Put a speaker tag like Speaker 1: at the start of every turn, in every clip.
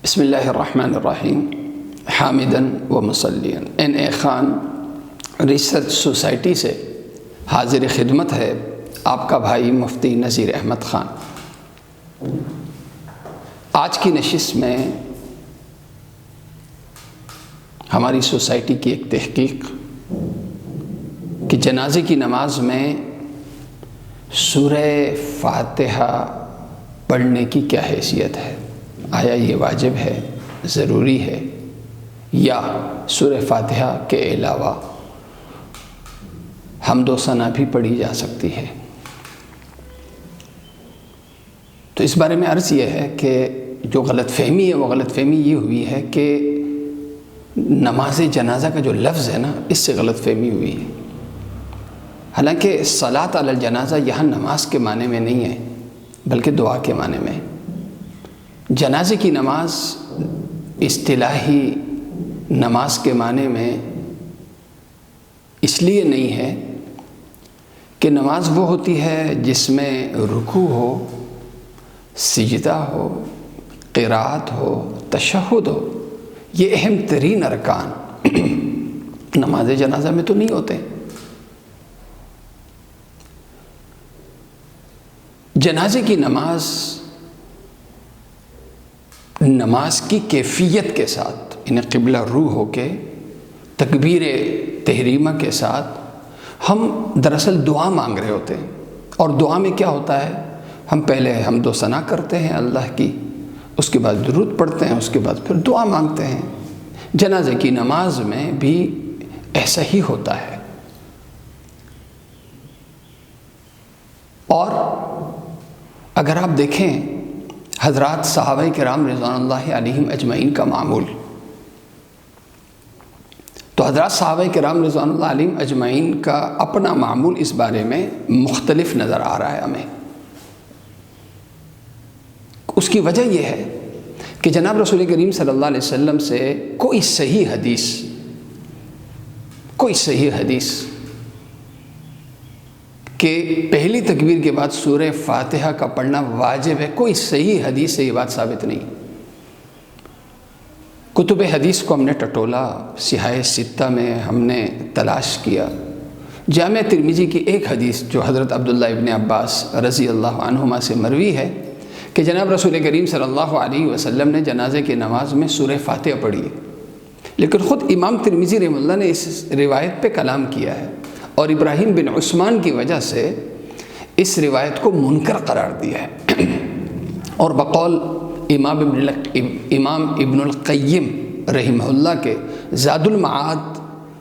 Speaker 1: بسم اللہ الرحمن الرحیم حامدن و مصلین این خان ریسرچ سوسائٹی سے حاضر خدمت ہے آپ کا بھائی مفتی نذیر احمد خان۔ آج کی نشست میں ہماری سوسائٹی کی ایک تحقیق کہ جنازے کی نماز میں سورہ فاتحہ پڑھنے کی کیا حیثیت ہے، آیا یہ واجب ہے، ضروری ہے، یا سورہ فاتحہ کے علاوہ حمد و ثنا بھی پڑھی جا سکتی ہے۔ تو اس بارے میں عرض یہ ہے کہ جو غلط فہمی ہے وہ غلط فہمی یہ ہوئی ہے کہ نماز جنازہ کا جو لفظ ہے نا، اس سے غلط فہمی ہوئی ہے۔ حالانکہ صلاۃ علی الجنازہ یہاں نماز کے معنی میں نہیں ہے بلکہ دعا کے معنی میں۔ جنازے کی نماز اصطلاحی نماز کے معنی میں اس لیے نہیں ہے کہ نماز وہ ہوتی ہے جس میں رکوع ہو، سجدہ ہو، قرات ہو، تشہد ہو۔ یہ اہم ترین ارکان نماز جنازہ میں تو نہیں ہوتے۔ جنازے کی نماز کی کیفیت کے ساتھ، یعنی قبلہ رو ہو کے تکبیر تحریمہ کے ساتھ ہم دراصل دعا مانگ رہے ہوتے ہیں۔ اور دعا میں کیا ہوتا ہے، ہم پہلے حمد و ثنا کرتے ہیں اللہ کی، اس کے بعد درود پڑھتے ہیں، اس کے بعد پھر دعا مانگتے ہیں۔ جنازے کی نماز میں بھی ایسا ہی ہوتا ہے۔ اور اگر آپ دیکھیں حضرات صحابہ کرام رضوان اللہ علیہم اجمعین کا معمول، تو حضرات صحابہ کرام رضوان اللہ علیہم اجمعین کا اپنا معمول اس بارے میں مختلف نظر آ رہا ہے ہمیں۔ اس کی وجہ یہ ہے کہ جناب رسول کریم صلی اللہ علیہ وسلم سے کوئی صحیح حدیث کہ پہلی تکبیر کے بعد سورہ فاتحہ کا پڑھنا واجب ہے، کوئی صحیح حدیث سے یہ بات ثابت نہیں۔ کتب حدیث کو ہم نے ٹٹولا، صحاح ستہ میں ہم نے تلاش کیا۔ جامع ترمذی کی ایک حدیث جو حضرت عبداللہ ابن عباس رضی اللہ عنہما سے مروی ہے کہ جناب رسول کریم صلی اللہ علیہ وسلم نے جنازے کی نماز میں سورہ فاتحہ پڑھی ہے، لیکن خود امام ترمذی رحمہ اللہ نے اس روایت پہ کلام کیا ہے اور ابراہیم بن عثمان کی وجہ سے اس روایت کو منکر قرار دیا ہے۔ اور بقول امام ابن القیم رحمہ اللہ کے زاد المعاد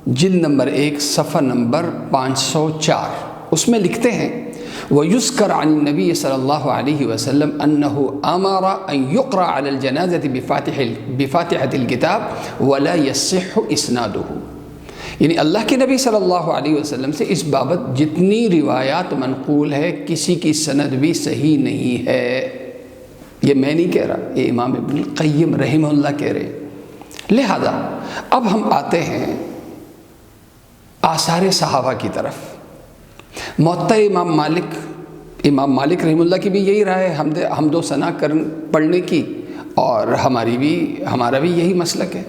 Speaker 1: جلد نمبر 1 صفحہ نمبر 504، اس میں لکھتے ہیں وَيُذْكَرْ عَنِ النَّبِيِّ صلی اللہ علیہ وسلم أَنَّهُ أَمَرَ أَن يُقْرَأَ عَلَى الْجَنَازَةِ بِفَاتِحَةِ الْكِتَابِ وَلَا يَصِحُّ إِسْنَادُهُ۔ یعنی اللہ کے نبی صلی اللہ علیہ وسلم سے اس بابت جتنی روایات منقول ہے کسی کی سند بھی صحیح نہیں ہے۔ یہ میں نہیں کہہ رہا، یہ امام ابن القیم رحمہ اللہ کہہ رہے۔ لہذا اب ہم آتے ہیں آثار صحابہ کی طرف۔ موطا امام مالک رحمہ اللہ کی بھی یہی رائے ہے حمد و ثنا پڑھنے کی، اور ہمارا بھی یہی مسلک ہے۔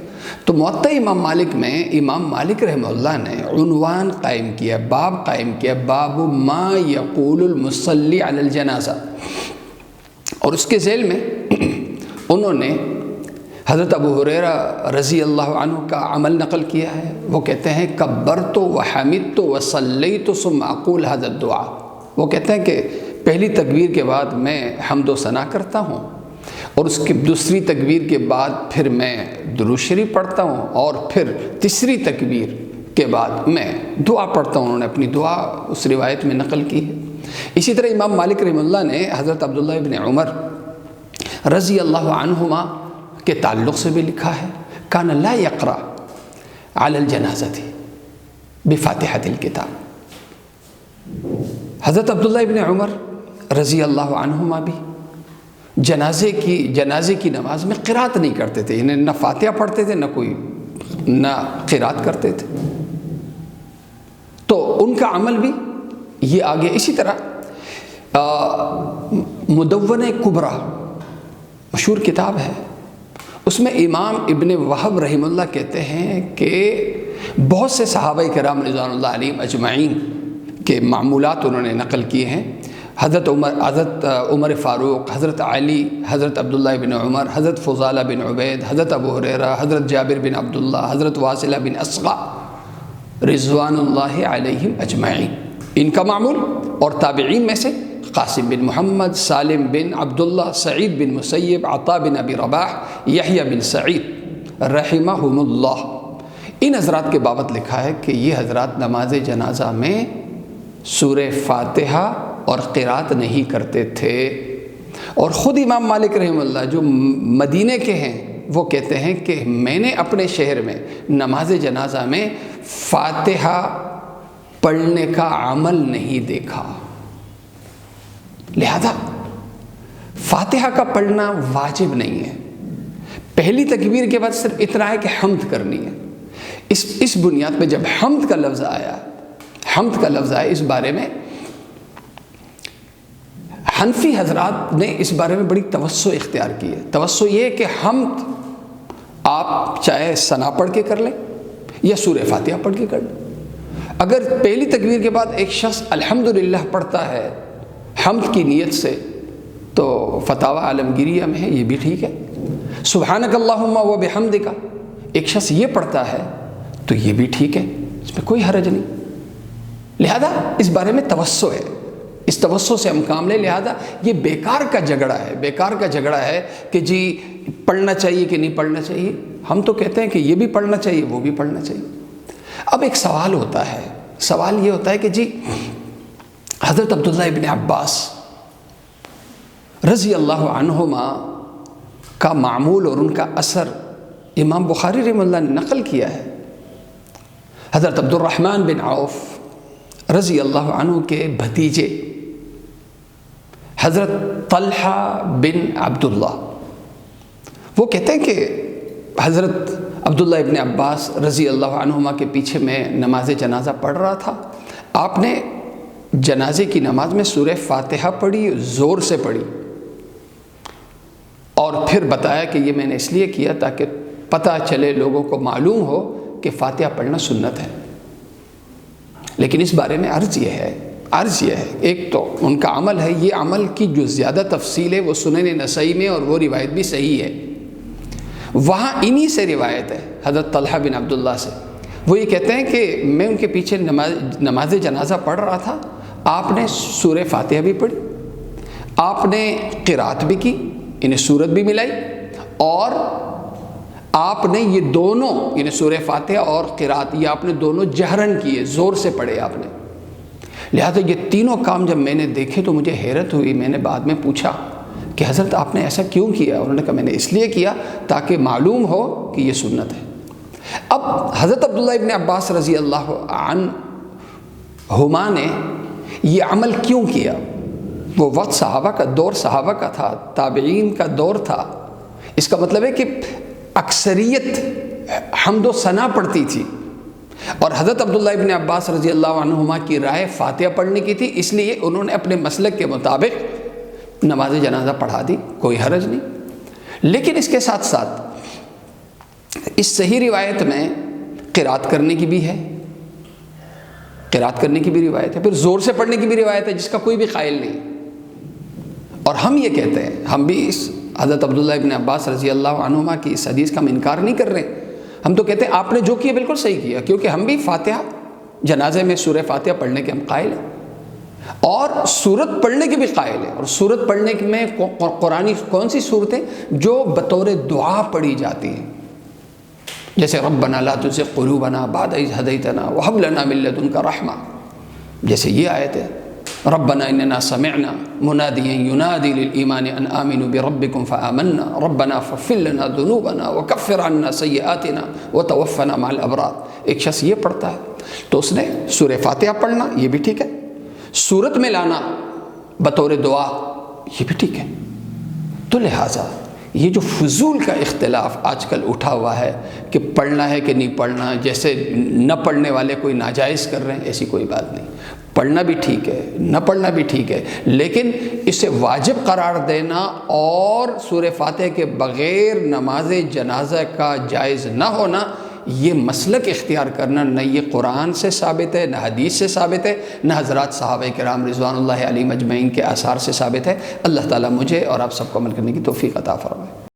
Speaker 1: تو موطا امام مالک میں امام مالک رحمہ اللہ نے عنوان قائم کیا، باب قائم کیا، باب ما یقول المصلی علی الجنازہ، اور اس کے ذیل میں انہوں نے حضرت ابو ہریرہ رضی اللہ عنہ کا عمل نقل کیا ہے۔ وہ کہتے ہیں کبرت و حمدت و صلیت ثم اقول ھذا الدعاء۔ وہ کہتے ہیں کہ پہلی تکبیر کے بعد میں حمد و ثنا کرتا ہوں، اور اس کی دوسری تکبیر کے بعد پھر میں درود شریف پڑھتا ہوں، اور پھر تیسری تکبیر کے بعد میں دعا پڑھتا ہوں۔ انہوں نے اپنی دعا اس روایت میں نقل کی ہے۔ اسی طرح امام مالک رحمہ اللہ نے حضرت عبداللہ ابن عمر رضی اللہ عنہما کے تعلق سے بھی لکھا ہے کان لا یقرأ علی الجنازۃ بفاتحۃ الکتاب۔ حضرت عبداللہ ابن عمر رضی اللہ عنہما بھی جنازے کی نماز میں قرات نہیں کرتے تھے، یعنی نہ فاتحہ پڑھتے تھے نہ قرات کرتے تھے۔ تو ان کا عمل بھی یہ آگے۔ اسی طرح مدونہ کبریٰ مشہور کتاب ہے، اس میں امام ابن وہب رحم اللہ کہتے ہیں کہ بہت سے صحابہ کرام رضوان اللہ علیہم اجمعین کے معمولات انہوں نے نقل کیے ہیں. حضرت عمر فاروق، حضرت علی، حضرت عبداللہ بن عمر، حضرت فضالہ بن عبید، حضرت ابو ہریرہ، حضرت جابر بن عبداللہ، حضرت واصلہ بن اسقع رضوان اللہ علیہم اجمعین، ان کا معمول. اور تابعین میں سے قاسم بن محمد، سالم بن عبداللہ، سعید بن مسیب، عطا بن ابی رباح، یحییٰ بن سعید رحمہم اللہ، ان حضرات کے بابت لکھا ہے کہ یہ حضرات نماز جنازہ میں سورہ فاتحہ اور قرات نہیں کرتے تھے. اور خود امام مالک رحمہ اللہ جو مدینے کے ہیں وہ کہتے ہیں کہ میں نے اپنے شہر میں نماز جنازہ میں فاتحہ پڑھنے کا عمل نہیں دیکھا. لہذا فاتحہ کا پڑھنا واجب نہیں ہے. پہلی تکبیر کے بعد صرف اتنا ہے کہ حمد کرنی ہے. اس بنیاد پہ جب حمد کا لفظ آیا اس بارے میں حنفی حضرات نے اس بارے میں بڑی توسع اختیار کی ہے. توسع یہ کہ حمد آپ چاہے ثنا پڑھ کے کر لیں یا سورہ فاتحہ پڑھ کے کر لیں. اگر پہلی تکبیر کے بعد ایک شخص الحمدللہ پڑھتا ہے حمد کی نیت سے تو فتاوی عالمگیریہ میں ہے یہ بھی ٹھیک ہے. سبحانک اللہم و بحمدک ایک شخص یہ پڑھتا ہے تو یہ بھی ٹھیک ہے، اس میں کوئی حرج نہیں. لہذا اس بارے میں توسع ہے، اس توسع سے ہم کام لیں. لہذا یہ بیکار کا جھگڑا ہے کہ جی پڑھنا چاہیے کہ نہیں پڑھنا چاہیے. ہم تو کہتے ہیں کہ یہ بھی پڑھنا چاہیے وہ بھی پڑھنا چاہیے. اب ایک سوال یہ ہوتا ہے کہ جی حضرت عبداللہ ابن عباس رضی اللہ عنہما کا معمول اور ان کا اثر امام بخاری رحمہ اللہ نے نقل کیا ہے. حضرت عبد الرحمن بن عوف رضی اللہ عنہ کے بھتیجے حضرت طلحہ بن عبداللہ وہ کہتے ہیں کہ حضرت عبداللہ ابن عباس رضی اللہ عنہما کے پیچھے میں نماز جنازہ پڑھ رہا تھا. آپ نے جنازے کی نماز میں سورہ فاتحہ پڑھی، زور سے پڑھی، اور پھر بتایا کہ یہ میں نے اس لیے کیا تاکہ پتہ چلے، لوگوں کو معلوم ہو کہ فاتحہ پڑھنا سنت ہے. لیکن اس بارے میں عرض یہ ہے ایک تو ان کا عمل ہے، یہ عمل کی جو زیادہ تفصیل ہے وہ سنن نسائی میں، اور وہ روایت بھی صحیح ہے. وہاں انہی سے روایت ہے حضرت طلحہ بن عبداللہ سے. وہ یہ کہتے ہیں کہ میں ان کے پیچھے نماز جنازہ پڑھ رہا تھا. آپ نے سورہ فاتحہ بھی پڑھی، آپ نے قرات بھی کی، انہیں سورت بھی ملائی، اور آپ نے یہ دونوں یعنی سورہ فاتحہ اور قرات یہ آپ نے دونوں جہرن کیے، زور سے پڑھے آپ نے. لہذا یہ تینوں کام جب میں نے دیکھے تو مجھے حیرت ہوئی. میں نے بعد میں پوچھا کہ حضرت آپ نے ایسا کیوں کیا؟ انہوں نے کہا میں نے اس لیے کیا تاکہ معلوم ہو کہ یہ سنت ہے. اب حضرت عبداللہ ابن عباس رضی اللہ عنہما نے یہ عمل کیوں کیا؟ وہ وقت صحابہ کا تھا، تابعین کا دور تھا. اس کا مطلب ہے کہ اکثریت حمد و ثنا پڑھتی تھی، اور حضرت عبداللہ ابن عباس رضی اللہ عنہما کی رائے فاتحہ پڑھنے کی تھی، اس لیے انہوں نے اپنے مسلک کے مطابق نماز جنازہ پڑھا دی، کوئی حرج نہیں. لیکن اس کے ساتھ ساتھ اس صحیح روایت میں قرات کرنے کی بھی ہے، روایت ہے، پھر زور سے پڑھنے کی بھی روایت ہے جس کا کوئی بھی قائل نہیں. اور ہم یہ کہتے ہیں، ہم بھی اس حضرت عبداللہ ابن عباس رضی اللہ عنہما کی اس حدیث کا ہم انکار نہیں کر رہے. ہم تو کہتے ہیں آپ نے جو کیا بالکل صحیح کیا، کیونکہ ہم بھی فاتحہ جنازے میں سورہ فاتحہ پڑھنے کے ہم قائل ہیں، اور سورت پڑھنے کے بھی قائل ہیں. اور سورت پڑھنے میں قرآنی کون سی صورتیں جو بطور دعا پڑھی جاتی ہیں، جیسے ربنا لا تزغ قلوبنا بعد اذ ہدیتنا وہب لنا من لدنک رحمہ، جیسے یہ آیت ہے ربنا اننا سمعنا منادیا ینادی للایمان ان آمنوا بربکم فآمنا ربنا فاغفر لنا ذنوبنا وکفر عنا سیئاتنا وتوفنا مع الابرار. ایک شخص یہ پڑھتا ہے تو اس نے سورہ فاتحہ پڑھنا یہ بھی ٹھیک ہے، سورت میں لانا بطور دعا یہ بھی ٹھیک ہے. تو لہٰذا یہ جو فضول کا اختلاف آج کل اٹھا ہوا ہے کہ پڑھنا ہے کہ نہیں پڑھنا، جیسے نہ پڑھنے والے کوئی ناجائز کر رہے ہیں، ایسی کوئی بات نہیں. پڑھنا بھی ٹھیک ہے، نہ پڑھنا بھی ٹھیک ہے، لیکن اسے واجب قرار دینا اور سورہ فاتحہ کے بغیر نماز جنازہ کا جائز نہ ہونا، یہ مسلک اختیار کرنا نہ یہ قرآن سے ثابت ہے، نہ حدیث سے ثابت ہے، نہ حضرات صحابہ کرام رضوان اللہ علیہم اجمعین کے آثار سے ثابت ہے۔ اللہ تعالیٰ مجھے اور آپ سب کو عمل کرنے کی توفیق عطا فرمائے۔